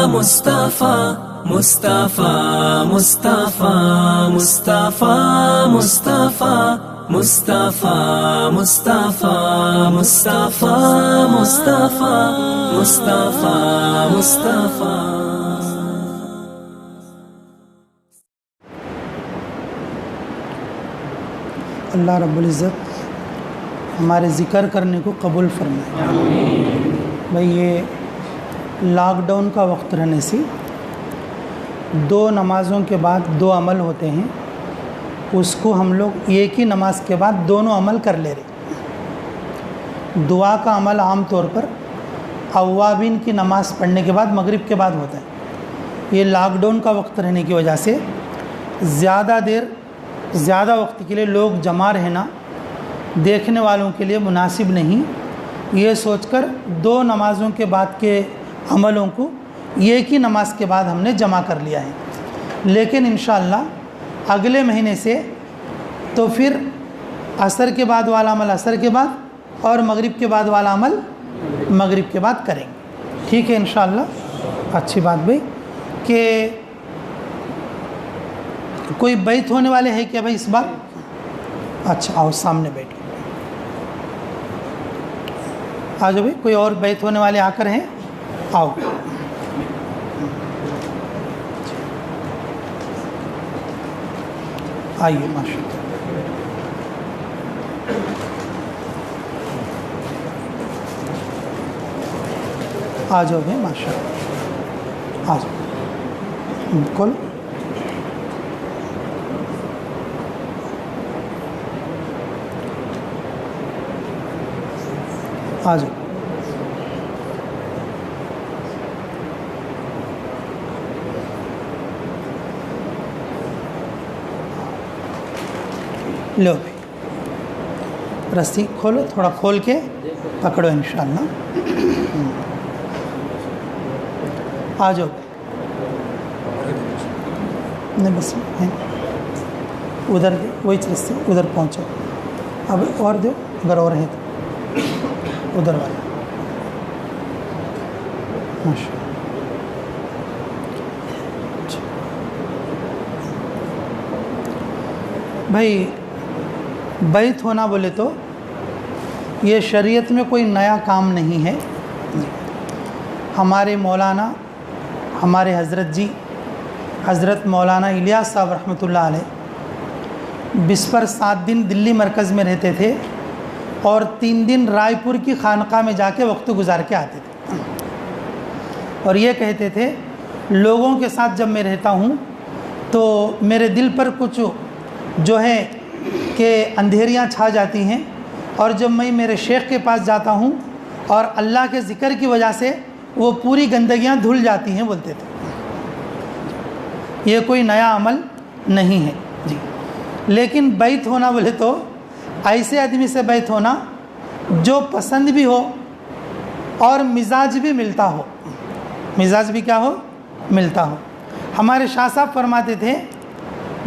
مصطفیٰ مصطفیٰ مصطفیٰ مصطفیٰ مصطفیٰ مصطفیٰ مصطفیٰ مصطفیٰ مصطفیٰ مصطفیٰ مصطفیٰ. اللہ رب العزت ہمارے ذکر کرنے کو قبول فرمائے. بھئی یہ لاک ڈاؤن کا وقت رہنے سے 2 نمازوں کے بعد 2 عمل ہوتے ہیں، اس کو ہم لوگ ایک ہی نماز کے بعد دونوں عمل کر لے رہے. دعا کا عمل عام طور پر اوابین کی نماز پڑھنے کے بعد مغرب کے بعد ہوتا ہے. یہ لاک ڈاؤن کا وقت رہنے کی وجہ سے زیادہ وقت کے لیے لوگ جمع رہنا دیکھنے والوں کے لیے مناسب نہیں. یہ سوچ کر 2 نمازوں کے بعد کے عملوں کو ایک ہی نماز کے بعد ہم نے جمع کر لیا ہے. لیکن انشاءاللہ اگلے مہینے سے تو پھر عصر کے بعد والا عمل عصر کے بعد اور مغرب کے بعد والا عمل مغرب کے بعد کریں گے. ٹھیک ہے انشاءاللہ. اچھی بات بھائی کہ کوئی بیت ہونے والے ہیں کیا بھائی اس بار؟ اچھا آؤ سامنے بیٹھو. آ جاؤ بھائی. کوئی اور بیت ہونے والے آ کر ہیں؟ آؤ. آئیے ماشاء اللہ. آ جاؤ بھائی ماشاء اللہ. آ جاؤ بالکل. آ جاؤ. لو بھائی رسی کھولو، تھوڑا کھول کے پکڑو انشاءاللہ. آ جاؤ. نہیں بس ادھر وہی رسی ادھر پہنچو. اب اور دو اگر اور ہیں تو ادھر والا. ماشاء اللہ. بھائی بیت ہونا بولے تو یہ شریعت میں کوئی نیا کام نہیں ہے. ہمارے مولانا ہمارے حضرت جی حضرت مولانا الیاس صاحب رحمۃ اللہ علیہ بسپر 7 دن دلی مرکز میں رہتے تھے اور 3 دن رائے پور کی خانقاہ میں جا کے وقت گزار کے آتے تھے. اور یہ کہتے تھے لوگوں کے ساتھ جب میں رہتا ہوں تو میرے دل پر کچھ جو ہے کہ اندھیریاں چھا جاتی ہیں، اور جب میں میرے شیخ کے پاس جاتا ہوں اور اللہ کے ذکر کی وجہ سے وہ پوری گندگیاں دھل جاتی ہیں بولتے تھے. یہ کوئی نیا عمل نہیں ہے جی. لیکن بیت ہونا بولے تو ایسے آدمی سے بیت ہونا جو پسند بھی ہو اور مزاج بھی ملتا ہو. مزاج بھی کیا ہو؟ ملتا ہو. ہمارے شاہ صاحب فرماتے تھے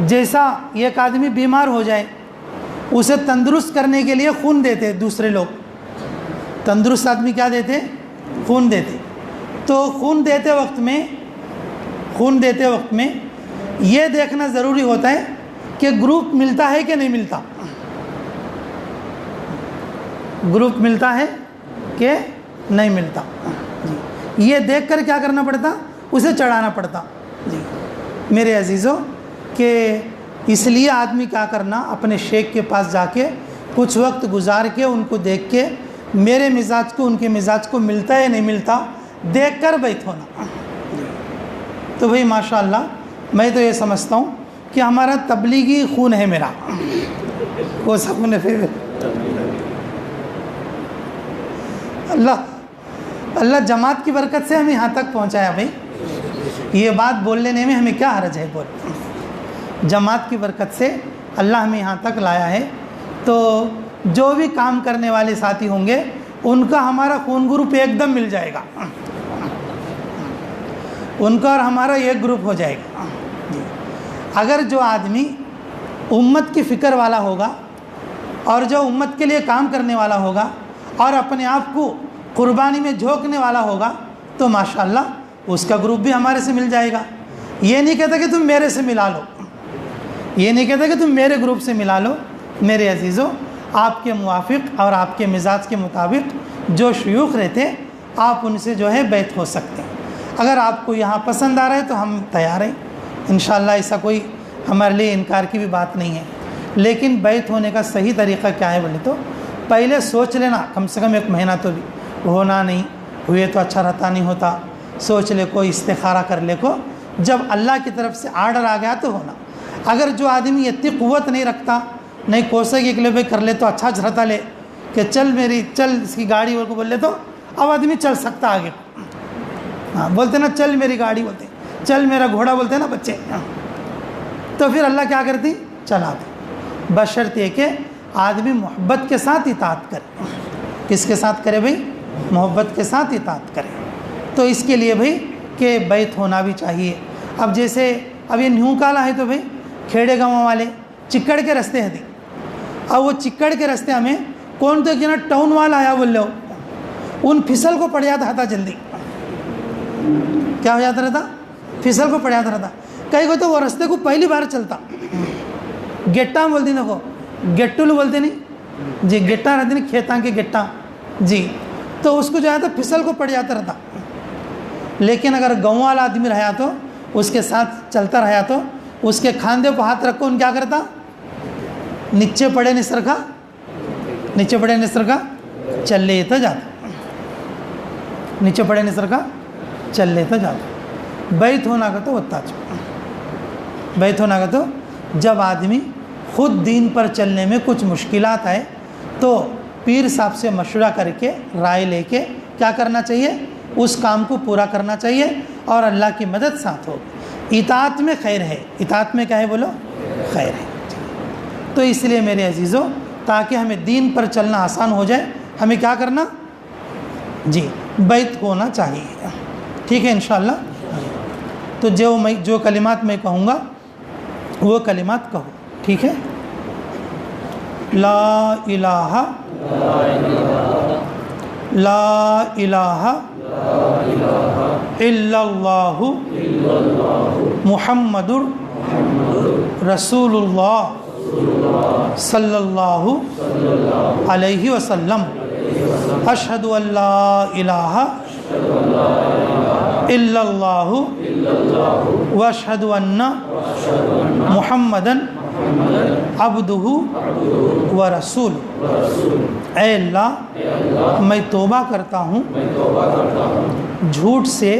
جیسا ایک آدمی بیمار ہو جائے اسے تندرست کرنے کے لیے خون دیتے دوسرے لوگ. تندرست آدمی کیا دیتے؟ خون دیتے. تو خون دیتے وقت میں یہ دیکھنا ضروری ہوتا ہے کہ گروپ ملتا ہے کہ نہیں ملتا. گروپ ملتا ہے کہ نہیں ملتا جی. یہ دیکھ کر کیا کرنا پڑتا؟ اسے چڑھانا پڑتا جی. میرے عزیزوں کہ اس لیے آدمی کیا کرنا اپنے شیخ کے پاس جا کے کچھ وقت گزار کے ان کو دیکھ کے میرے مزاج کو ان کے مزاج کو ملتا ہے نہیں ملتا دیکھ کر بیت ہونا. تو بھئی ماشاءاللہ میں تو یہ سمجھتا ہوں کہ ہمارا تبلیغی خون ہے میرا. وہ سب نے پھر اللہ جماعت کی برکت سے ہمیں یہاں تک پہنچایا. بھائی یہ بات بول لینے میں ہمیں کیا حرج ہے؟ بول جماعت کی برکت سے اللہ ہمیں یہاں تک لایا ہے. تو جو بھی کام کرنے والے ساتھی ہوں گے ان کا ہمارا خون گروپ ایک دم مل جائے گا. ان کا اور ہمارا ایک گروپ ہو جائے گا. اگر جو آدمی امت کی فکر والا ہوگا اور جو امت کے لیے کام کرنے والا ہوگا اور اپنے آپ کو قربانی میں جھونکنے والا ہوگا تو ماشاءاللہ اس کا گروپ بھی ہمارے سے مل جائے گا. یہ نہیں کہتا کہ تم میرے سے ملا لو, یہ نہیں کہتا کہ تم میرے گروپ سے ملا لو. میرے عزیزوں, آپ کے موافق اور آپ کے مزاج کے مطابق جو شیوخ رہتے آپ ان سے جو ہے بیعت ہو سکتے ہیں. اگر آپ کو یہاں پسند آ رہا ہے تو ہم تیار ہیں انشاءاللہ, ایسا کوئی ہمارے لیے انکار کی بھی بات نہیں ہے. لیکن بیعت ہونے کا صحیح طریقہ کیا ہے بولے تو پہلے سوچ لینا, کم سے کم 1 مہینہ تو بھی ہونا نہیں, ہوئے تو اچھا رہتا نہیں ہوتا, سوچ لے کو, استخارہ کر لے کو, جب اللہ کی طرف سے آرڈر آ گیا تو ہونا. اگر جو آدمی اتنی قوت نہیں رکھتا, نہیں کوسے کہ لے بھائی کر لے تو اچھا رہتا لے کہ چل اس کی گاڑی کو بول لے تو اب آدمی چل سکتا آگے. ہاں بولتے نا چل میری گاڑی, بولتے چل میرا گھوڑا, بولتے نا بچے. تو پھر اللہ کیا کرتی, چلاتے, بشرط یہ کہ آدمی محبت کے ساتھ اطاعت کرے. کس کے ساتھ کرے بھائی, محبت کے ساتھ اطاعت کرے. تو اس کے لیے بھائی کہ بیعت ہونا بھی چاہیے. اب جیسے اب یہ نیو کالا ہے تو بھائی کھیڑے گاؤں والے چکڑ کے رستے ہیں, اب وہ چکڑ کے رستے ہمیں کون تو کہ نا ٹاؤن والا آیا بول لو, ان پھسل کو پڑ جاتا تھا جلدی. کیا ہو جاتا رہتا, پھسل کو پڑ جاتا رہتا. کئی کو تو وہ رستے کو پہلی بار چلتا, گیٹا بولتی دیکھو, گیٹول بولتے نہیں جی, گیٹا رہتی نہیں, کھیتاں کے گیٹا جی, تو اس کو جو ہے تو پھسل کو پڑ جاتا رہتا. لیکن اگر گاؤں والا آدمی رہا تو اس کے ساتھ چلتا رہا تو اس کے کھاندے پہ ہاتھ رکھو, ان کیا کرتا, نیچے پڑے نسر کا, نیچے پڑے نسر کا چل لیتا جاتا, نیچے پڑے نسر کا چل لیتا جاتا. بیعت ہونا کا تو ہوتا, بیعت ہونا کا تو جب آدمی خود دین پر چلنے میں کچھ مشکلات آئے تو پیر صاحب سے مشورہ کر کے رائے لے کے کیا کرنا چاہیے, اس کام کو پورا کرنا چاہیے اور اللہ کی مدد ساتھ ہو. اطاعت میں خیر ہے, اطاعت میں کیا ہے بولو, خیر ہے. تو اس لیے میرے عزیزوں, تاکہ ہمیں دین پر چلنا آسان ہو جائے, ہمیں کیا کرنا جی, بیعت ہونا چاہیے. ٹھیک ہے انشاءاللہ. تو جو کلمات میں کہوں گا وہ کلمات کہو, ٹھیک ہے. لا الہ لا الہ الا اللہ محمد رسول اللہ صلی اللہ علیہ وسلم. اشہد ان لا الہ الا اللہ واشہد ان محمدًا عبدہ ورسولہ. اے اللہ میں توبہ کرتا ہوں جھوٹ سے,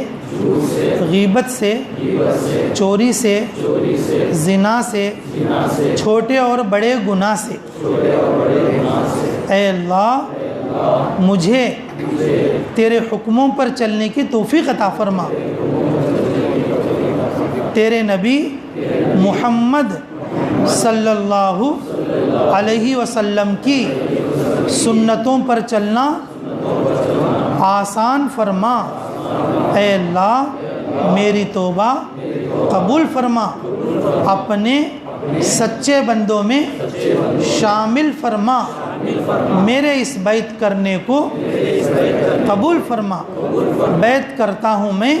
غیبت سے, چوری سے, زنا سے, چھوٹے اور بڑے گناہ سے. اے اللہ مجھے تیرے حکموں پر چلنے کی توفیق عطا فرما. تیرے نبی محمد صلی اللہ علیہ وسلم کی سنتوں پر چلنا آسان فرما. اے اللہ میری توبہ قبول فرما, اپنے سچے بندوں میں شامل فرما. میرے اس بیعت کرنے کو قبول فرما. بیعت کرتا ہوں میں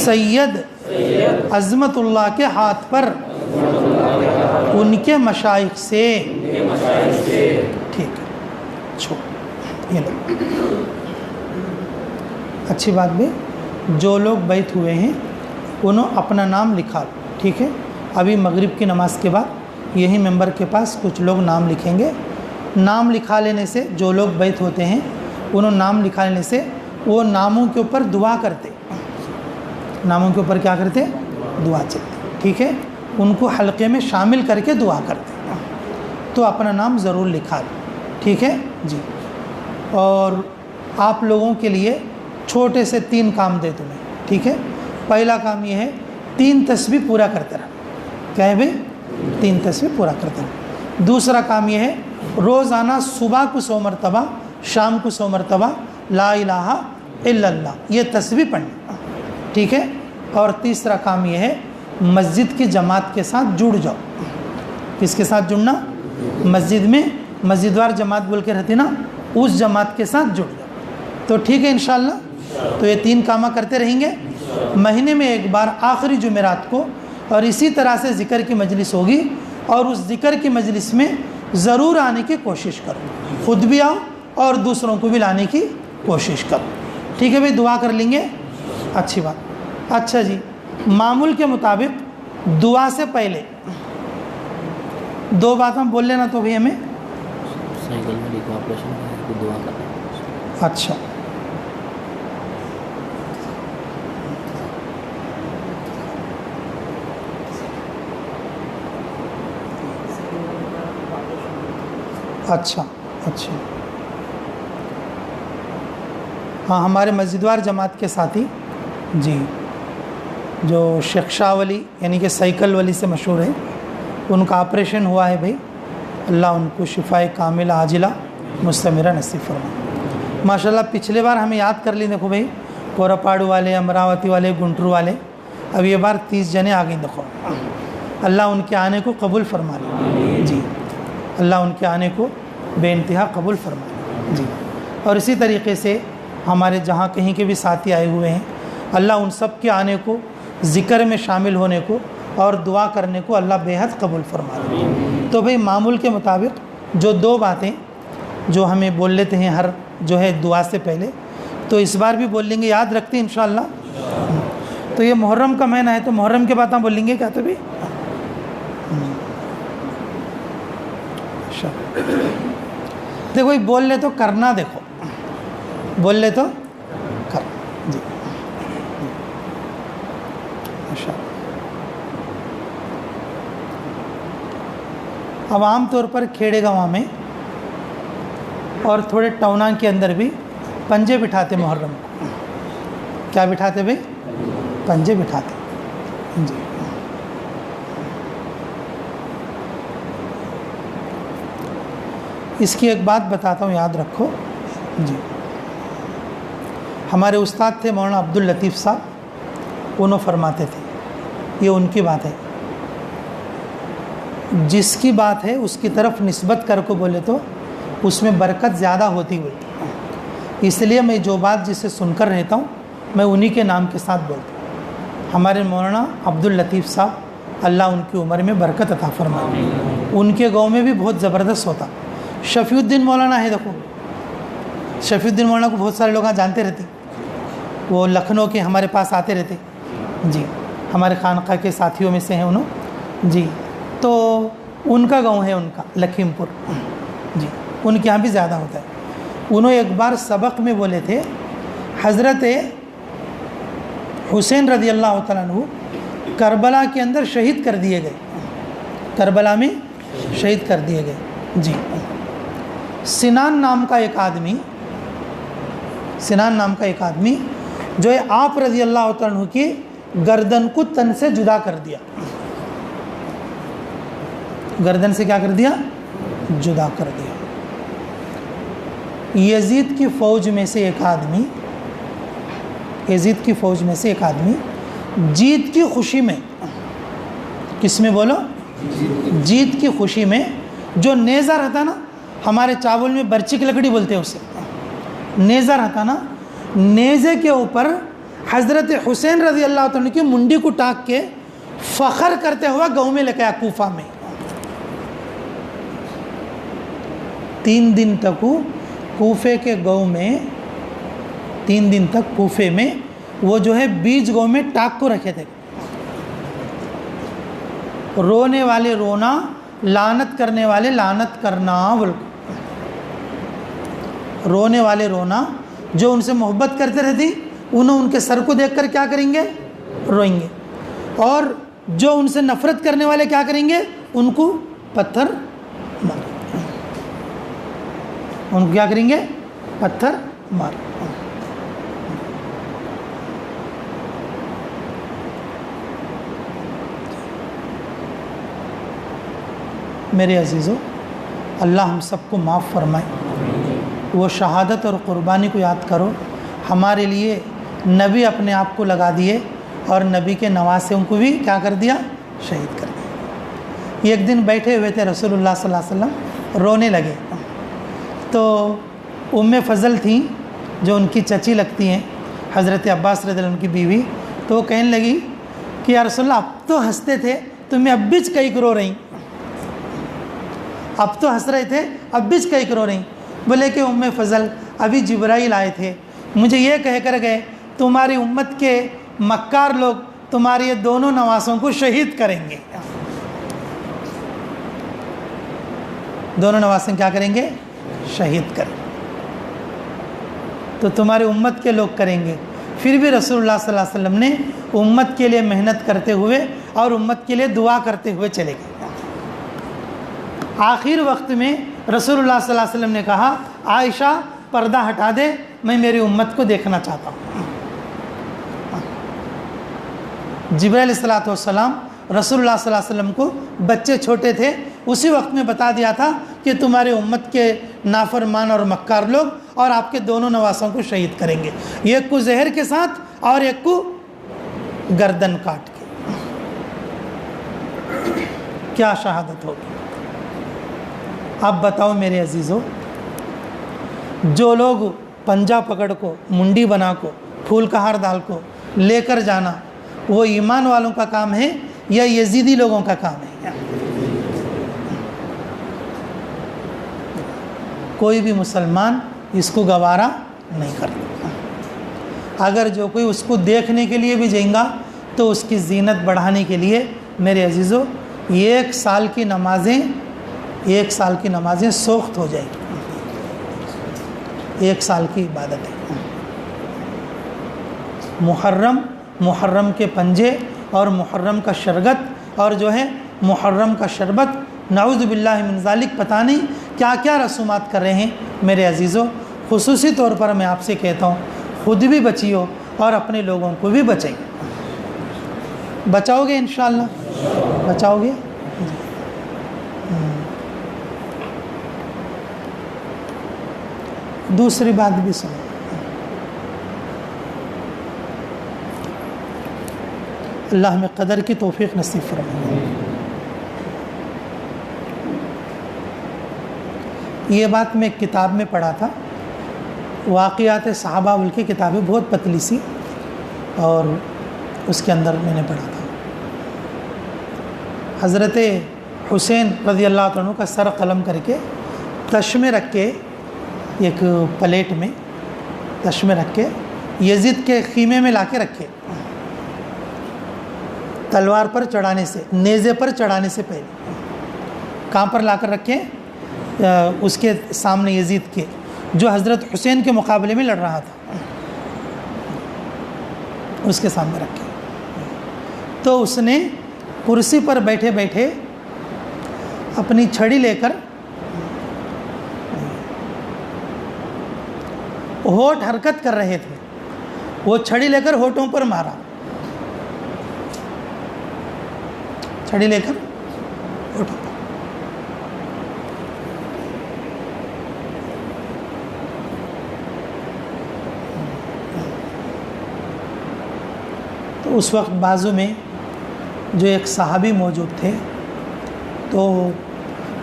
سید عظمت اللہ کے ہاتھ پر, ان کے مشائخ سے. ٹھیک ہے, یہ لو اچھی بات بھی. جو لوگ بیعت ہوئے ہیں انہوں اپنا نام لکھا لو, ٹھیک ہے. ابھی مغرب کی نماز کے بعد یہی ممبر کے پاس کچھ لوگ نام لکھیں گے. نام لکھا لینے سے جو لوگ بیعت ہوتے ہیں انہوں نام لکھا لینے سے وہ ناموں کے اوپر دعا کرتے, ناموں کے اوپر کیا کرتے, دعا چلتے, ٹھیک ہے. ان کو حلقے میں شامل کر کے دعا کرتے. تو اپنا نام ضرور لکھا لو, ٹھیک ہے جی. اور آپ لوگوں کے لیے چھوٹے سے 3 کام دے تمہیں, ٹھیک ہے. پہلا کام یہ ہے 3 تسبیح پورا کرتے رہو. کیا ہے بھائی, 3 تسبیح پورا کرتے رہو. دوسرا کام یہ ہے روزانہ صبح کو 100 مرتبہ, شام کو 100 مرتبہ لا الہ الا اللہ یہ تسبیح پڑھنا, ٹھیک ہے. اور تیسرا کام یہ ہے مسجد کی جماعت کے ساتھ جڑ جاؤ. کس کے ساتھ جڑنا, مسجد میں مسجد وار جماعت بول کے رہتی نا, اس جماعت کے ساتھ جڑ جاؤ. تو ٹھیک ہے انشاءاللہ. تو یہ 3 کامہ کرتے رہیں گے. مہینے میں ایک بار آخری جمعرات کو اور اسی طرح سے ذکر کی مجلس ہوگی, اور اس ذکر کی مجلس میں ضرور آنے کی کوشش کرو, خود بھی آؤ اور دوسروں کو بھی لانے کی کوشش کرو. ٹھیک ہے بھائی, دعا کر لیں گے, اچھی بات. اچھا جی, معمول کے مطابق دعا سے پہلے 2 بات ہم بول لینا تو بھی ہمیں. سائیکل میں دیکھو آپریشن ہے تو دعا کریں. اچھا, اچھا اچھا. ہاں, ہمارے مسجدوار جماعت کے ساتھی جی, جو شیخ شاہ ولی یعنی کہ سائیکل ولی سے مشہور ہے, ان کا آپریشن ہوا ہے بھائی. اللہ ان کو شفائے کاملہ عاجلہ مستمرہ نصیب فرمائے. ماشاءاللہ پچھلے بار ہمیں یاد کر لی, دیکھو بھائی, کوراپاڑو والے, امراوتی والے, گنٹور والے, اب یہ بار 30 جنے آ گئی. دیکھو, اللہ ان کے آنے کو قبول فرما لے جی, اللہ ان کے آنے کو بے انتہا قبول فرما لے جی. اور اسی طریقے سے ہمارے جہاں کہیں کے بھی ساتھی آئے ہوئے ہیں, اللہ ان سب کے آنے کو, ذکر میں شامل ہونے کو اور دعا کرنے کو اللہ بے حد قبول فرما لے. تو بھئی معمول کے مطابق جو 2 باتیں جو ہمیں بول لیتے ہیں ہر جو ہے دعا سے پہلے, تو اس بار بھی بول لیں گے, یاد رکھتے ہیں انشاءاللہ. تو یہ محرم کا مہینہ ہے تو محرم کے باتیں بول لیں گے کیا تو بھی. دیکھو بھئی, بول لے تو کرنا, دیکھو بول لے تو کر جی. اب عام طور پر کھیڑے گاؤں میں اور تھوڑے ٹاؤناں کے اندر بھی پنجے بٹھاتے محرم کو. کیا بٹھاتے بھائی؟ پنجے بٹھاتے جی. اس کی ایک بات بتاتا ہوں, یاد رکھو جی. ہمارے استاد تھے مولانا عبداللطیف صاحب, انہوں فرماتے تھے, یہ ان کی بات ہے, جس کی بات ہے اس کی طرف نسبت کر کو بولے تو اس میں برکت زیادہ ہوتی ہوئی. اس لیے میں جو بات جسے سن کر رہتا ہوں میں انہی کے نام کے ساتھ بولتا ہوں. ہمارے مولانا عبداللطیف صاحب, اللہ ان کی عمر میں برکت عطا فرمائے. ان کے گاؤں میں بھی بہت زبردست ہوتا. شفیع الدین مولانا ہے, دیکھو شفیع الدین مولانا کو بہت سارے لوگ جانتے رہتے, وہ لکھنؤ کے ہمارے پاس آتے رہتے جی, ہمارے خانقاہ کے ساتھیوں میں سے ہیں انہوں جی. تو ان کا گاؤں ہے, ان کا لکھیم پور جی, ان کے یہاں بھی زیادہ ہوتا ہے. انہوں ایک بار سبق میں بولے تھے, حضرت حسین رضی اللہ تعالیٰ عنہ کربلا کے اندر شہید کر دیے گئے, کربلا میں شہید کر دیے گئے جی. سنان نام کا ایک آدمی, سنان نام کا ایک آدمی جو ہے آپ رضی اللہ تعالیٰ عنہ کی گردن کو تن سے جدا کر دیا. گردن سے کیا کر دیا؟ جدا کر دیا. یزید کی فوج میں سے ایک آدمی, یزید کی فوج میں سے ایک آدمی جیت کی خوشی میں, کس میں بولو؟ جیت کی خوشی میں, جو نیزہ رہتا نا, ہمارے چاول میں برچی کی لکڑی بولتے ہیں اسے, نیزہ رہتا نا, نیزے کے اوپر حضرت حسین رضی اللہ تعالیٰ کی منڈی کو ٹاک کے فخر کرتے ہوا گاؤں میں لے کے آیا, کوفہ میں. 3 دن تک وہ کوفے کے گاؤں میں, 3 دن تک کوفے میں وہ جو ہے بیج گاؤں میں ٹاک کو رکھے تھے. رونے والے رونا, لعنت کرنے والے لعنت کرنا. رونے والے رونا, جو ان سے محبت کرتے رہتی انہوں ان کے سر کو دیکھ کر کیا کریں گے؟ روئیں گے. اور جو ان سے نفرت کرنے والے کیا کریں گے؟ ان کو پتھر مار, ان کو کیا کریں گے؟ پتھر مار. میرے عزیزو, اللہ ہم سب کو معاف فرمائے. وہ شہادت اور قربانی کو یاد کرو. ہمارے لیے نبی اپنے آپ کو لگا دیے اور نبی کے نواسے ان کو بھی کیا کر دیا؟ شہید کر دیا. ایک دن بیٹھے ہوئے تھے رسول اللہ صلی اللہ علیہ وسلم, رونے لگے. تو ام فضل تھیں جو ان کی چچی لگتی ہیں, حضرت عباس رضی اللہ عنہ کی بیوی، تو وہ کہنے لگی کہ یا رسول اللہ اب تو ہنستے تھے تمہیں اب بچ کئی کرو رہی، اب تو ہنس رہے تھے اب بچ کئی کرو رہی. بولے کہ ام فضل ابھی جبرائیل آئے تھے، مجھے یہ کہہ کر گئے تمہاری امت کے مکار لوگ تمہاری یہ دونوں نواسوں کو شہید کریں گے. دونوں نواسیں کیا کریں گے؟ شہید کریں. تو تمہاری امت کے لوگ کریں گے. پھر بھی رسول اللہ صلی اللہ علیہ وسلم نے امت کے لیے محنت کرتے ہوئے اور امت کے لیے دعا کرتے ہوئے چلے گئے. آخر وقت میں رسول اللہ صلی اللہ علیہ وسلم نے کہا عائشہ پردہ ہٹا دے، میں میری امت کو دیکھنا چاہتا ہوں. جبرائیل علیہ الصلوۃ والسلام رسول اللہ صلی اللہ علیہ وسلم کو، بچے چھوٹے تھے، اسی وقت میں بتا دیا تھا کہ تمہاری امت کے نافرمان اور مکار لوگ اور آپ کے دونوں نواسوں کو شہید کریں گے، ایک کو زہر کے ساتھ اور ایک کو گردن کاٹ کے. کیا شہادت ہوگی. اب بتاؤ میرے عزیزو، جو لوگ پنجہ پکڑ کو، منڈی بنا کو، پھول کا ہار ڈال کو لے کر جانا، وہ ایمان والوں کا کام ہے یا یزیدی لوگوں کا کام ہے؟ کوئی بھی مسلمان اس کو گوارا نہیں کرتا. اگر جو کوئی اس کو دیکھنے کے لیے بھی جائیں گا تو اس کی زینت بڑھانے کے لیے میرے عزیزو ایک سال کی نمازیں سوخت ہو جائیں گی. ایک سال کی عبادت ہے. محرم کے پنجے اور محرم کا شربت اور جو ہے محرم کا شربت، نعوذ باللہ من ذالک، پتہ نہیں کیا کیا رسومات کر رہے ہیں. میرے عزیزو خصوصی طور پر میں آپ سے کہتا ہوں خود بھی بچیو اور اپنے لوگوں کو بھی بچائیں. بچاؤ گے انشاءاللہ؟ بچاؤ گے؟ دوسری بات بھی سنو. اللہ ہمیں قدر کی توفیق نصیب فرمائے. یہ بات میں ایک کتاب میں پڑھا تھا، واقعات صحابہ بول کی کتاب ہے، بہت پتلی سی، اور اس کے اندر میں نے پڑھا تھا حضرت حسین رضی اللہ عنہ کا سر قلم کر کے تش میں رکھ کے، ایک پلیٹ میں تش میں رکھ کے یزید کے خیمے میں لا کے رکھے، تلوار پر چڑھانے سے، نیزے پر چڑھانے سے پہلے. کہاں پر لا کر رکھے؟ اس کے سامنے، یزید کے جو حضرت حسین کے مقابلے میں لڑ رہا تھا، اس کے سامنے رکھے. تو اس نے کرسی پر بیٹھے بیٹھے اپنی چھڑی لے کر ہونٹ حرکت کر رہے تھے، وہ چھڑی لے کر ہونٹوں پر مارا، چھڑی لے کر ہونٹوں پر. تو اس وقت بازو میں جو ایک صحابی موجود تھے، تو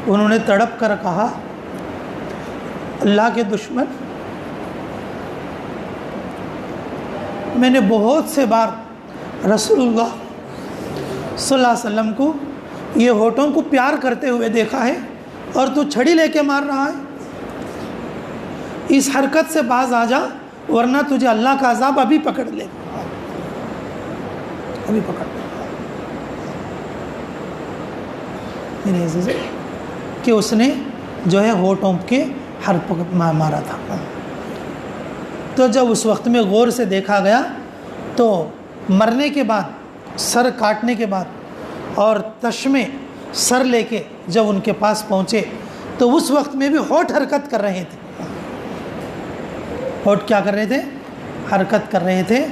انہوں نے تڑپ کر کہا اللہ کے دشمن، میں نے بہت سے بار رسول اللہ صلی اللہ علیہ وسلم کو یہ ہونٹوں کو پیار کرتے ہوئے دیکھا ہے، اور تو چھڑی لے کے مار رہا ہے. اس حرکت سے باز آ جا ورنہ تجھے اللہ کا عذاب ابھی پکڑ لے گا، ابھی پکڑ لے گا. میرے عزیز کہ اس نے جو ہے ہونٹوں کے مارا تھا. تو جب اس وقت میں غور سے دیکھا گیا تو مرنے کے بعد، سر کاٹنے کے بعد اور تشمے سر لے کے جب ان کے پاس پہنچے تو اس وقت میں بھی ہونٹ حرکت کر رہے تھے. ہونٹ کیا کر رہے تھے؟ حرکت کر رہے تھے.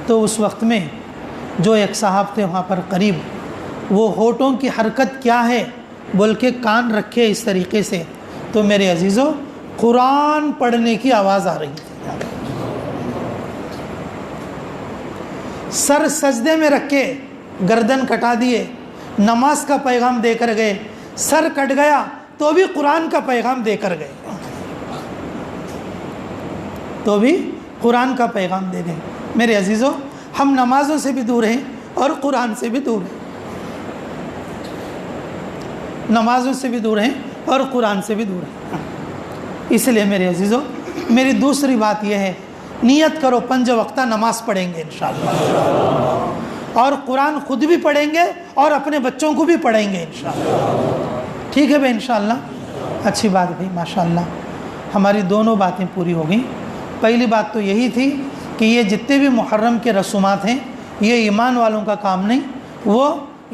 تو اس وقت میں جو ایک صاحب تھے وہاں پر قریب، وہ ہونٹوں کی حرکت کیا ہے بول کے کان رکھے اس طریقے سے، تو میرے عزیزو قرآن پڑھنے کی آواز آ رہی تھی. سر سجدے میں رکھ کے گردن کٹا دیے، نماز کا پیغام دے کر گئے. سر کٹ گیا تو بھی قرآن کا پیغام دے کر گئے، تو بھی قرآن کا پیغام دے گئے. میرے عزیزوں ہم نمازوں سے بھی دور ہیں اور قرآن سے بھی دور ہیں، نمازوں سے بھی دور ہیں اور قرآن سے بھی دور ہیں۔ اس لیے میرے عزیزوں میری دوسری بات یہ ہے، نیت کرو 5 وقتہ نماز پڑھیں گے انشاءاللہ، اور قرآن خود بھی پڑھیں گے اور اپنے بچوں کو بھی پڑھیں گے انشاءاللہ۔ ٹھیک ہے بھائی انشاءاللہ؟ اچھی بات بھائی، ماشاءاللہ ہماری دونوں باتیں پوری ہو گئیں۔ پہلی بات تو یہی تھی کہ یہ جتنے بھی محرم کے رسومات ہیں یہ ایمان والوں کا کام نہیں، وہ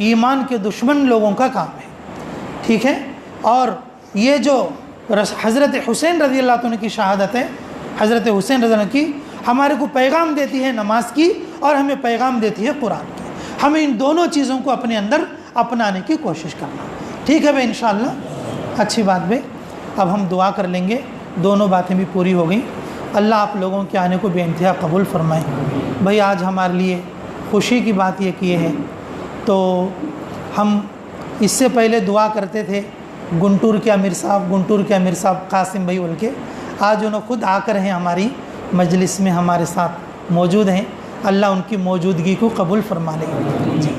ایمان کے دشمن لوگوں کا کام ہے، ٹھیک ہے۔ اور یہ جو حضرت حسین رضی اللہ عنہ کی شہادت ہے، حضرت حسین رضی اللہ عنہ کی ہمارے کو پیغام دیتی ہے نماز کی اور ہمیں پیغام دیتی ہے قرآن کی۔ ہمیں ان دونوں چیزوں کو اپنے اندر اپنانے کی کوشش کرنا، ٹھیک ہے بھائی انشاءاللہ؟ اچھی بات بھائی، اب ہم دعا کر لیں گے، دونوں باتیں بھی پوری ہو گئیں۔ اللہ آپ لوگوں کے آنے کو بے انتہا قبول فرمائیں۔ بھائی آج ہمارے لیے خوشی کی بات یہ کی ہے، تو ہم اس سے پہلے دعا کرتے تھے گنٹور کے امیر صاحب قاسم بھائی بول کے، آج انہوں خود آ کر ہیں ہماری مجلس میں ہمارے ساتھ موجود ہیں، اللہ ان کی موجودگی کو قبول فرما لے جی۔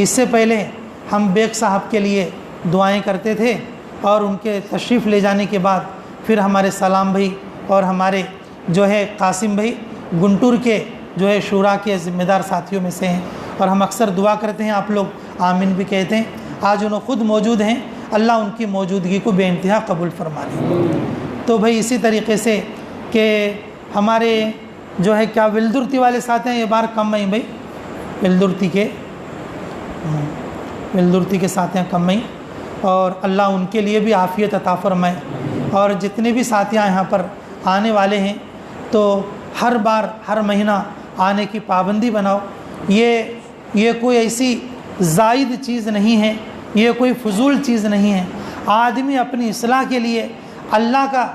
اس سے پہلے ہم بیگ صاحب کے لیے دعائیں کرتے تھے، اور ان کے تشریف لے جانے کے بعد پھر ہمارے سلام بھائی اور ہمارے جو ہے قاسم بھائی گنٹور کے جو ہے شورا کے ذمہ دار ساتھیوں میں سے ہیں، اور ہم اکثر دعا کرتے ہیں، آپ لوگ آمین بھی کہتے ہیں۔ آج انہوں خود موجود ہیں، اللہ ان کی موجودگی کو بے انتہا قبول فرما لے۔ تو بھائی اسی طریقے سے کہ ہمارے جو ہے کیا ولدرتی والے ساتھ ہیں، یہ بار کم ہیں بھائی، ولدرتی کے ساتھ ہیں کم ہیں، اور اللہ ان کے لیے بھی عافیت عطا فرمائے۔ اور جتنے بھی ساتھیاں یہاں پر آنے والے ہیں تو ہر بار ہر مہینہ آنے کی پابندی بناؤ۔ یہ کوئی ایسی زائد چیز نہیں ہے، یہ کوئی فضول چیز نہیں ہے۔ آدمی اپنی اصلاح کے لیے، اللہ کا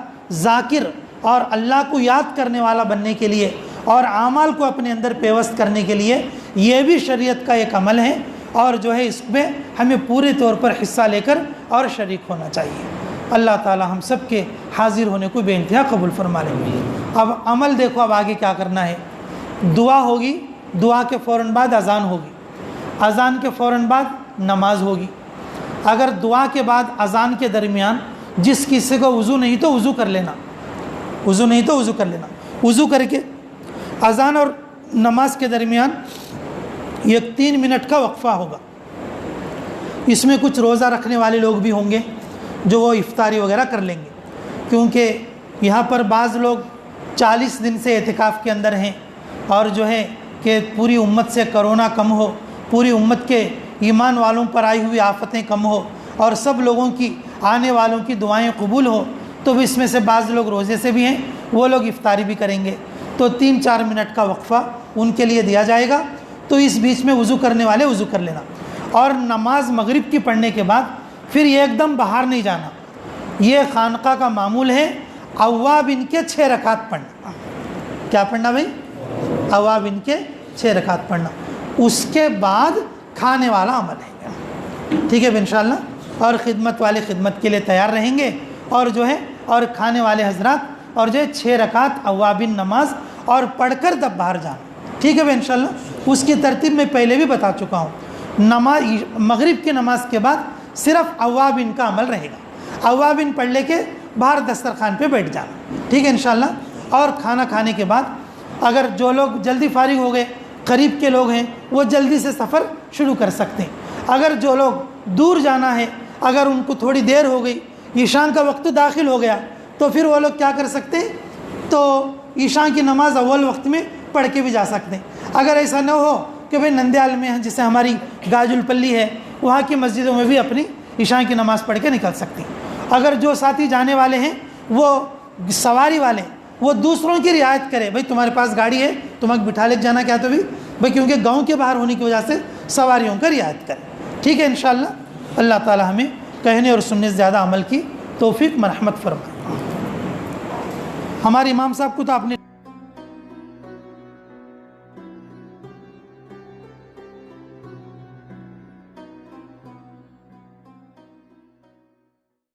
ذاکر اور اللہ کو یاد کرنے والا بننے کے لیے، اور اعمال کو اپنے اندر پیوست کرنے کے لیے، یہ بھی شریعت کا ایک عمل ہے، اور جو ہے اس میں ہمیں پورے طور پر حصہ لے کر اور شریک ہونا چاہیے۔ اللہ تعالی ہم سب کے حاضر ہونے کو بے انتہا قبول فرما لیں گے۔ اب عمل دیکھو، اب آگے کیا کرنا ہے۔ دعا ہوگی، دعا کے فوراً بعد اذان ہوگی، اذان کے فوراً بعد نماز ہوگی۔ اگر دعا کے بعد اذان کے درمیان جس کسی کو وضو نہیں تو وضو کر لینا، وضو کر کے اذان اور نماز کے درمیان 3 منٹ کا وقفہ ہوگا۔ اس میں کچھ روزہ رکھنے والے لوگ بھی ہوں گے جو وہ افطاری وغیرہ کر لیں گے، کیونکہ یہاں پر بعض لوگ 40 دن سے اعتکاف کے اندر ہیں، اور جو ہے کہ پوری امت سے کرونا کم ہو، پوری امت کے ایمان والوں پر آئی ہوئی آفتیں کم ہو، اور سب لوگوں کی آنے والوں کی دعائیں قبول ہو، تو اس میں سے بعض لوگ روزے سے بھی ہیں، وہ لوگ افطاری بھی کریں گے، تو 3-4 منٹ کا وقفہ ان کے لیے دیا جائے گا۔ تو اس بیچ میں وضو کرنے والے وضو کر لینا، اور نماز مغرب کی پڑھنے کے بعد پھر ایک دم باہر نہیں جانا۔ یہ خانقاہ کا معمول ہے، اوابین کے 6 رکعت پڑھنا۔ کیا پڑھنا بھائی؟ اوابین کے 6 رکعت پڑھنا، اس کے بعد کھانے والا عمل ہے، ٹھیک ہے انشاءاللہ۔ اور خدمت والے خدمت کے لیے تیار رہیں گے، اور جو ہے اور کھانے والے حضرات اور جو ہے 6 رکعت اوابین نماز اور پڑھ کر تب باہر جانا، ٹھیک ہے انشاءاللہ۔ اس کی ترتیب میں پہلے بھی بتا چکا ہوں۔ نماز مغرب کی نماز کے بعد صرف اوابین کا عمل رہے گا، اوابین پڑھ لے کے باہر دسترخوان پہ بیٹھ جانا، ٹھیک ہے انشاءاللہ۔ اور کھانا کھانے کے بعد اگر جو لوگ جلدی فارغ ہو گئے، قریب کے لوگ ہیں، وہ جلدی سے سفر شروع کر سکتے ہیں۔ اگر جو لوگ دور جانا ہے، اگر ان کو تھوڑی دیر ہو گئی، عشاء کا وقت داخل ہو گیا، تو پھر وہ لوگ کیا کر سکتے ہیں، تو عشاء کی نماز اول وقت میں پڑھ کے بھی جا سکتے ہیں۔ اگر ایسا نہ ہو کہ بھئی نندیال میں جیسے ہماری گاج الپلی ہے، وہاں کی مسجدوں میں بھی اپنی عشاء کی نماز پڑھ کے نکل سکتی ہیں۔ اگر جو ساتھی جانے والے ہیں وہ سواری والے، وہ دوسروں کی رعایت کرے، بھئی تمہارے پاس گاڑی ہے تمہیں بٹھا لے جانا کیا تو بھی بھئی، کیونکہ گاؤں کے باہر ہونے کی وجہ سے سواریوں کا رعایت کرے، ٹھیک ہے انشاءاللہ۔ اللہ تعالی ہمیں کہنے اور سننے سے زیادہ عمل کی توفیق مرحمت فرمائے۔ ہمارے امام صاحب کو تو آپ نے